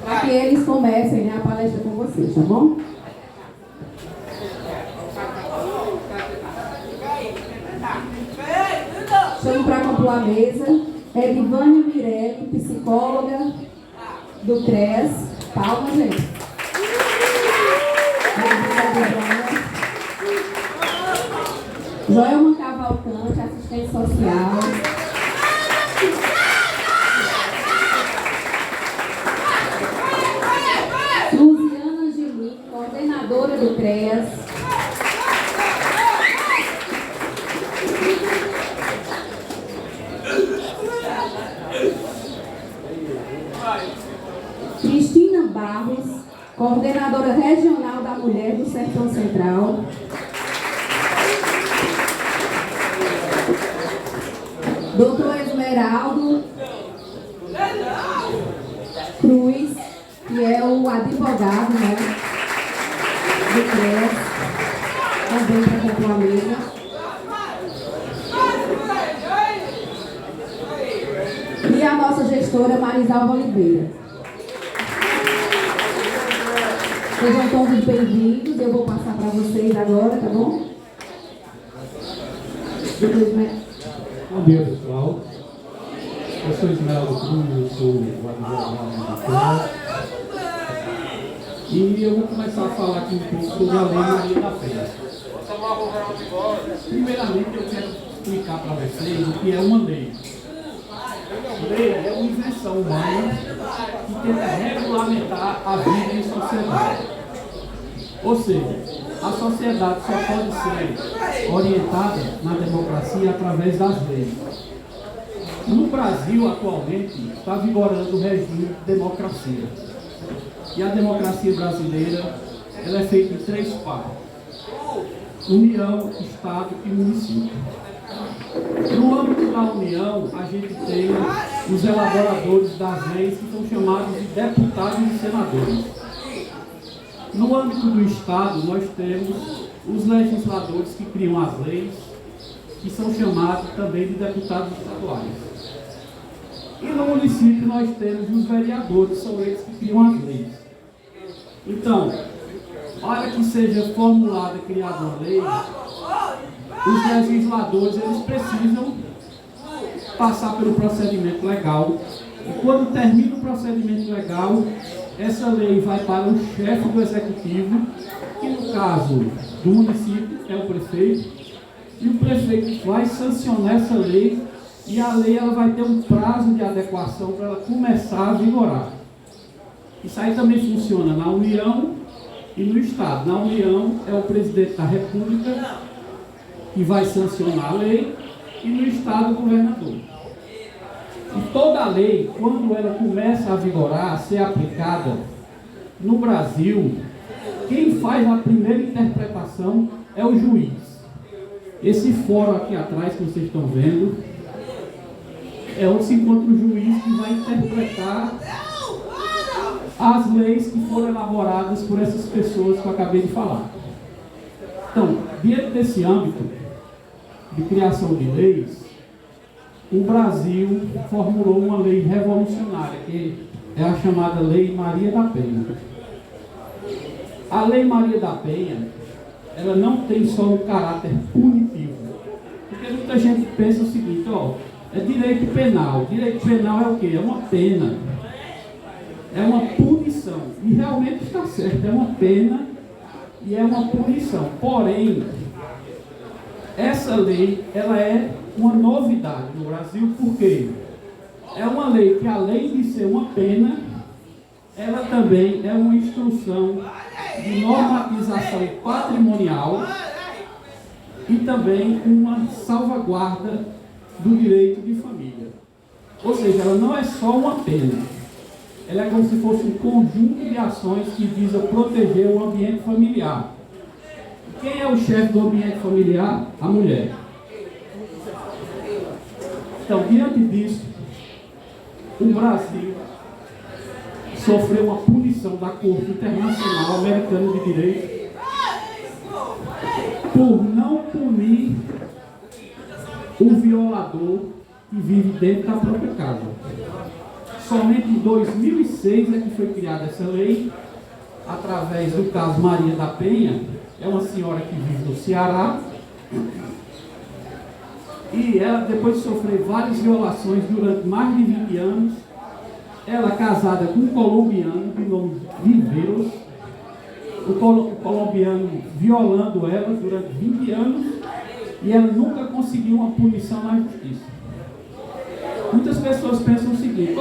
para que eles comecem, né, a palestra com vocês, tá bom? Chamo para compor a mesa Edivânia Mirelli, psicóloga do CREAS. Palmas, gente. Joelma Cavalcante, assistente social. Luciana Angelim, coordenadora do CREAS. Cristina Barros, coordenadora regional da Mulher do Sertão Central. Doutor Esmeraldo Cruz, que é o advogado, né, do CREAS, também para compor a mesa. E a nossa gestora Marisalva Oliveira. Sejam todos bem-vindos. Eu vou passar para vocês agora, tá bom? Bom dia, pessoal. Eu sou Esmeraldo Cruz, eu sou o advogado do CREAS. E eu vou começar a falar aqui um pouco sobre a Lei Maria da Penha. Primeiramente, eu quero explicar para vocês o que é uma lei. Lei é uma invenção humana que tenta regulamentar a vida em sociedade. Ou seja, a sociedade só pode ser orientada na democracia através das leis. No Brasil, atualmente, está vigorando o regime de democracia. E a democracia brasileira ela é feita em 3 partes: União, Estado e município. No âmbito da União, a gente tem os elaboradores das leis, que são chamados de deputados e senadores. No âmbito do Estado, nós temos os legisladores que criam as leis, que são chamados também de deputados estaduais. E no município nós temos os vereadores, são eles que criam as leis. Então, para que seja formulada e criada uma lei, os legisladores eles precisam passar pelo procedimento legal. E quando termina o procedimento legal, essa lei vai para o chefe do executivo, que no caso do município é o prefeito, e o prefeito vai sancionar essa lei, e a lei ela vai ter um prazo de adequação para ela começar a vigorar. Isso aí também funciona na União e no Estado. Na União é o presidente da República que vai sancionar a lei, e no Estado o governador. E toda lei, quando ela começa a vigorar, a ser aplicada no Brasil, quem faz a primeira interpretação é o juiz. Esse fórum aqui atrás que vocês estão vendo é onde se encontra o juiz que vai interpretar as leis que foram elaboradas por essas pessoas que eu acabei de falar. Então, dentro desse âmbito de criação de leis, o Brasil formulou uma lei revolucionária, que é a chamada Lei Maria da Penha. A Lei Maria da Penha, ela não tem só um caráter punitivo, porque muita gente pensa o seguinte, ó, é direito penal. Direito penal é o quê? É uma pena, é uma punição, e realmente está certo, é uma pena e é uma punição. Porém, essa lei, ela é uma novidade no Brasil, porque é uma lei que, além de ser uma pena, ela também é uma instrução de normatização patrimonial e também uma salvaguarda do direito de família. Ou seja, ela não é só uma pena, ela é como se fosse um conjunto de ações que visa proteger o ambiente familiar. Quem é o chefe do ambiente familiar? A mulher. Então, diante disso, o Brasil sofreu uma punição da Corte Internacional Americana de Direito por não punir o violador que vive dentro da própria casa. Somente em 2006 é que foi criada essa lei, através do caso Maria da Penha. É uma senhora que vive no Ceará. E ela, depois de sofrer várias violações durante mais de 20 anos, ela é casada com um colombiano de nome Viveiros, o colombiano violando ela durante 20 anos, e ela nunca conseguiu uma punição na justiça. Muitas pessoas pensam o seguinte: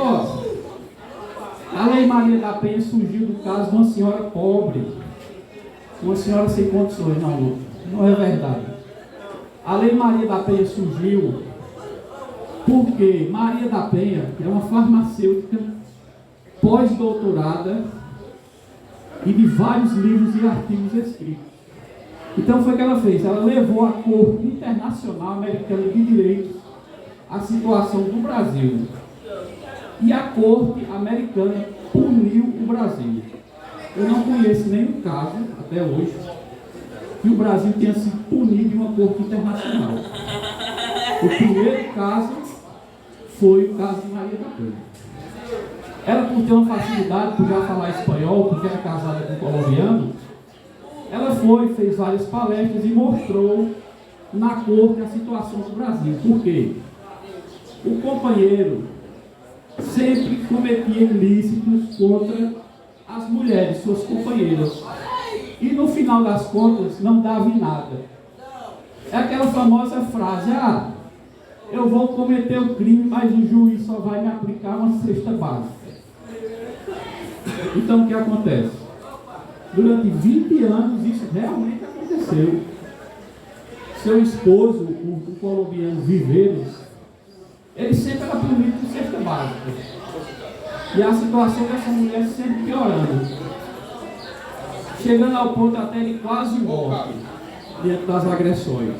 a Lei Maria da Penha surgiu do caso de uma senhora pobre, uma senhora sem condições. Não é verdade. A Lei Maria da Penha surgiu porque Maria da Penha é uma farmacêutica pós-doutorada e de vários livros e artigos escritos. Então foi o que ela fez. Ela levou à Corte Internacional Americana de Direitos a situação do Brasil. E a Corte Americana puniu o Brasil. Eu não conheço nenhum caso, até hoje, que o Brasil tenha sido punido em uma Corte Internacional. O primeiro caso foi o caso de Maria da Penha. Ela, por ter uma facilidade, por já falar espanhol, porque era casada com um colombiano, ela fez várias palestras e mostrou na corte a situação do Brasil. Por quê? O companheiro sempre cometia ilícitos contra as mulheres, suas companheiras. E no final das contas, não dava em nada. É aquela famosa frase: eu vou cometer o crime, mas o juiz só vai me aplicar uma cesta básica. Então o que acontece? Durante 20 anos isso realmente aconteceu. Seu esposo, o colombiano Viveiros, ele sempre era punido por cesta básica. E a situação dessa mulher sempre piorando, chegando ao ponto até de quase morte diante das agressões.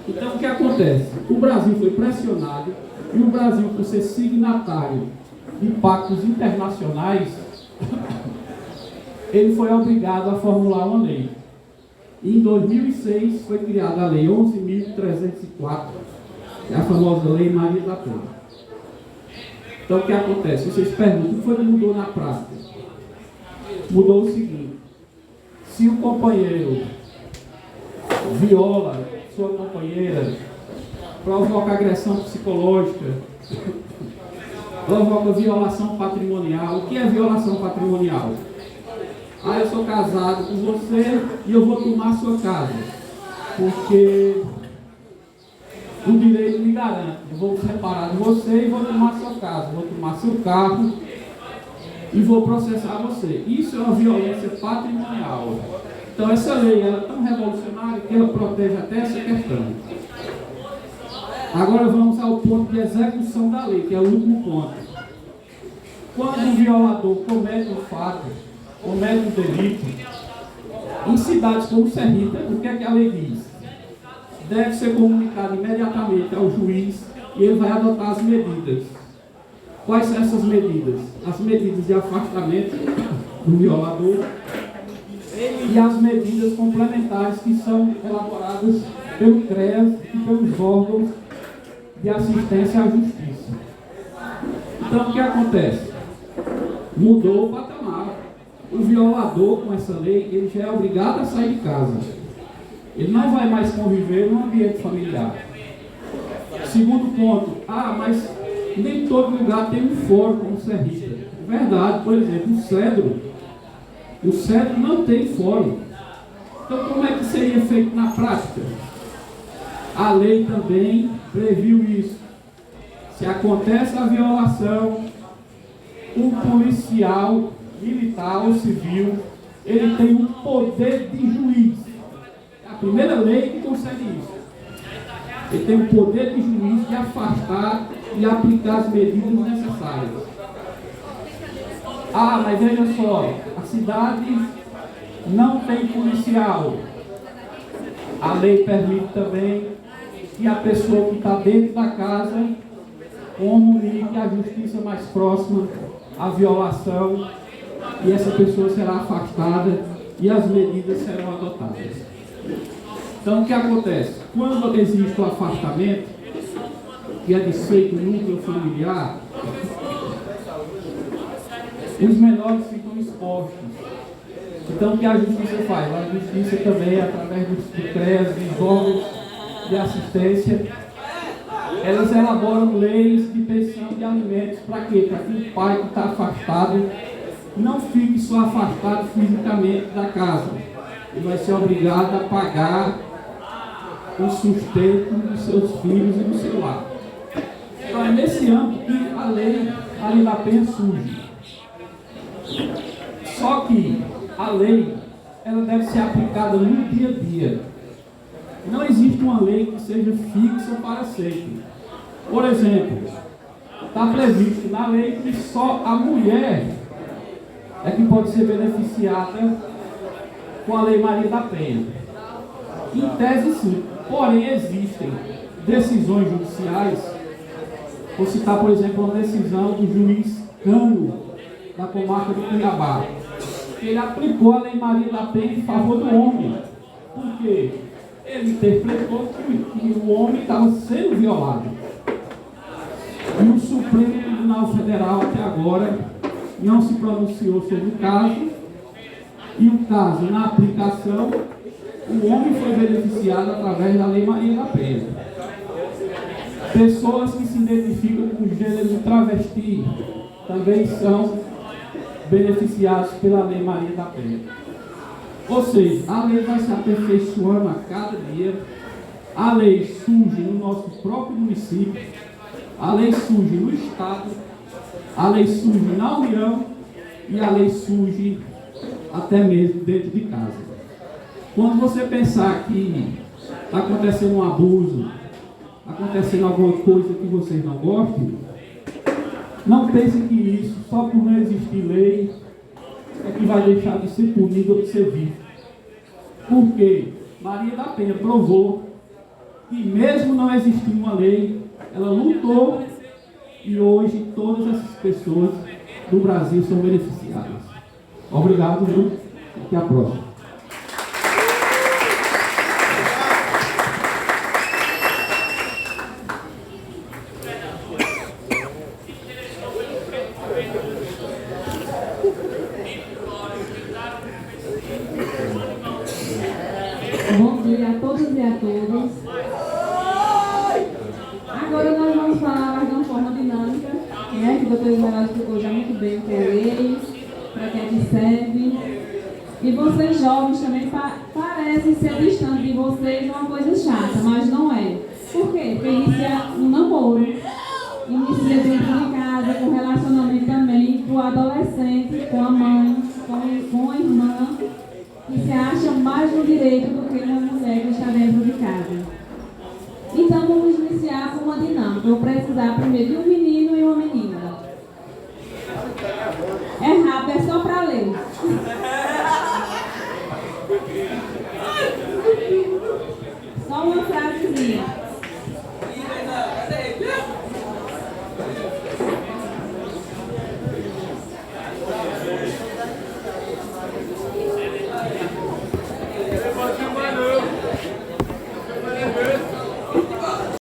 Então o que acontece? O Brasil foi pressionado, e o Brasil, por ser signatário de pactos internacionais, ele foi obrigado a formular uma lei. E em 2006 foi criada a Lei 11.304, que é a famosa Lei Maria da Penha. Então o que acontece? Vocês perguntam, o que foi que mudou na prática? Mudou o seguinte: se o companheiro viola sua companheira, provoca agressão psicológica, provoca violação patrimonial. O que é violação patrimonial? Eu sou casado com você e eu vou tomar sua casa, porque o direito me garante. Eu vou separar de você e vou tomar sua casa, vou tomar seu carro e vou processar você. Isso é uma violência patrimonial. Então essa lei ela é tão revolucionária que ela protege até essa questão. Agora vamos ao ponto de execução da lei, que é o último ponto. Quando o violador comete um fato, comete um delito, em cidades como Serrita, o que é que a lei diz? Deve ser comunicado imediatamente ao juiz e ele vai adotar as medidas. Quais são essas medidas? As medidas de afastamento do violador e as medidas complementares que são elaboradas pelo CREAS e pelos órgãos de assistência à justiça. Então o que acontece? Mudou o patamar. O violador, com essa lei, ele já é obrigado a sair de casa. Ele não vai mais conviver no ambiente familiar. Segundo ponto, mas nem todo lugar tem um fórum como Serrita. É verdade, por exemplo, o Cedro não tem fórum. Então como é que seria feito na prática? A lei também previu isso. Se acontece a violação, o policial militar ou civil, ele tem um poder de juiz. É a primeira lei que concede isso. Ele tem o poder de juiz de afastar e aplicar as medidas necessárias. Mas veja só, a cidade não tem policial. A lei permite também que a pessoa que está dentro da casa comunique à justiça mais próxima a violação, e essa pessoa será afastada e as medidas serão adotadas. Então o que acontece? Quando existe o afastamento, que é desfeito no núcleo familiar, os menores ficam expostos. Então, o que a justiça faz? A justiça também, através do CREAS, dos órgãos de assistência, elas elaboram leis de pensão de alimentos. Para quê? Para que o pai que está afastado não fique só afastado fisicamente da casa. Ele vai ser obrigado a pagar o sustento dos seus filhos e do seu lar. Então, é nesse âmbito que a lei Maria da Penha surge. Só que a lei, ela deve ser aplicada no dia a dia. Não existe uma lei que seja fixa para sempre. Por exemplo, está previsto na lei que só a mulher é que pode ser beneficiada com a lei Maria da Penha. Em tese, sim. Porém, existem decisões judiciais. Vou citar, por exemplo, uma decisão do juiz Cano, da comarca do Cuiabá. Ele aplicou a lei Maria da Penha em favor do homem. Por quê? Ele interpretou que o homem estava sendo violado. E o Supremo Tribunal Federal, até agora, não se pronunciou sobre o caso. E o caso, na aplicação, o homem foi beneficiado através da lei Maria da Penha. Pessoas que se identificam com o gênero de travesti também são beneficiados pela lei Maria da Penha. Ou seja, a lei vai se aperfeiçoando a cada dia. A lei surge no nosso próprio município, a lei surge no Estado, a lei surge na União e a lei surge até mesmo dentro de casa. Quando você pensar que está acontecendo um abuso, acontecendo alguma coisa que vocês não gostem, não pensem que isso, só por não existir lei, é que vai deixar de ser punido ou de ser visto. Porque Maria da Penha provou que mesmo não existindo uma lei, ela lutou e hoje todas essas pessoas do Brasil são beneficiadas. Obrigado, viu? Até a próxima. Bom dia a todos e a todas. Agora nós vamos falar mais de uma forma dinâmica, né? Que o doutor Israel explicou já muito bem o que é leis, para que é que serve. E vocês jovens também parecem ser distante de vocês uma coisa chata, mas não é. Por quê? Porque inicia um namoro, inicia dentro de casa, com relacionamento também, com o adolescente, com a mãe, com a irmã, que se acham mais no direito do que uma mulher que está dentro de casa. Então vamos iniciar com uma dinâmica. Eu vou precisar primeiro de um menino e uma menina. É rápido, é só para ler.